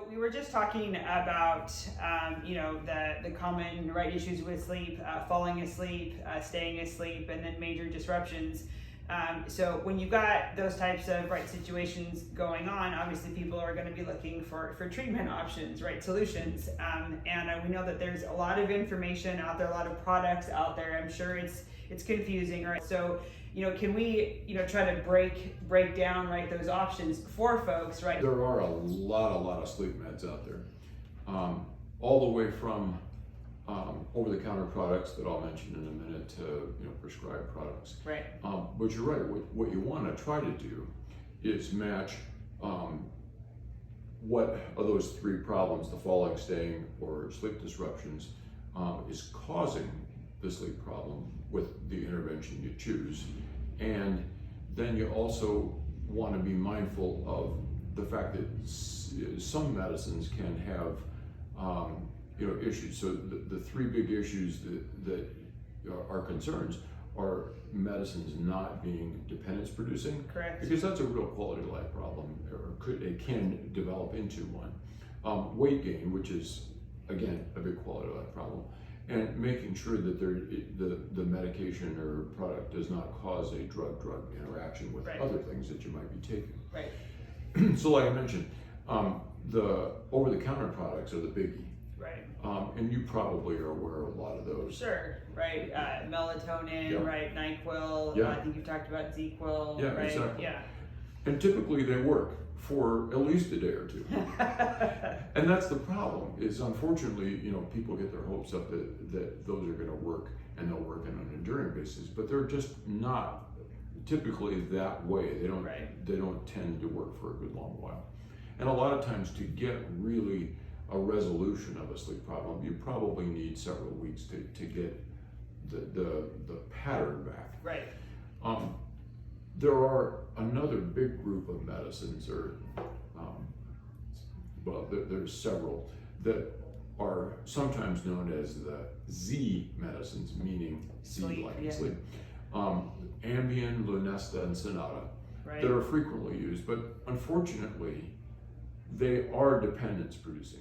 we were just talking about, the common issues with sleep, falling asleep, staying asleep, and then major disruptions. So when you've got those types of situations going on, obviously people are going to be looking for treatment options, solutions. And we know that there's a lot of information out there, a lot of products out there. I'm sure it's confusing, right? So can we try to break down those options for folks, right? There are a lot of sleep meds out there, all the way from over-the-counter products that I'll mention in a minute to prescribed products. Right. But you're right. What you want to try to do is match what of those three problems, the falling, staying, or sleep disruptions, is causing the sleep problem with the intervention you choose. And then you also want to be mindful of the fact that some medicines can have issues. So the three big issues that are concerns are medicines not being dependence producing. Correct. Because that's a real quality of life problem, or it can develop into one. Weight gain, which is again a big quality of life problem, and making sure that the medication or product does not cause a drug-drug interaction with other things that you might be taking. Right. So like I mentioned, the over-the-counter products are the biggie. Right. And you probably are aware of a lot of those. Sure, right. Melatonin, NyQuil. Yeah. I think you've talked about ZQuil. Yeah, right? exactly. Yeah. And typically they work for at least a day or two. And that's the problem, is unfortunately, people get their hopes up that those are going to work, and they'll work on an enduring basis, but they're just not typically that way. They don't tend to work for a good long while. And a lot of times, to get really a resolution of a sleep problem, you probably need several weeks to get the pattern back. Right. There are another big group of medicines, or there's several that are sometimes known as the Z medicines, meaning Sleep, sleep. Ambien, Lunesta, and Sonata, that are frequently used, but unfortunately, they are dependence producing.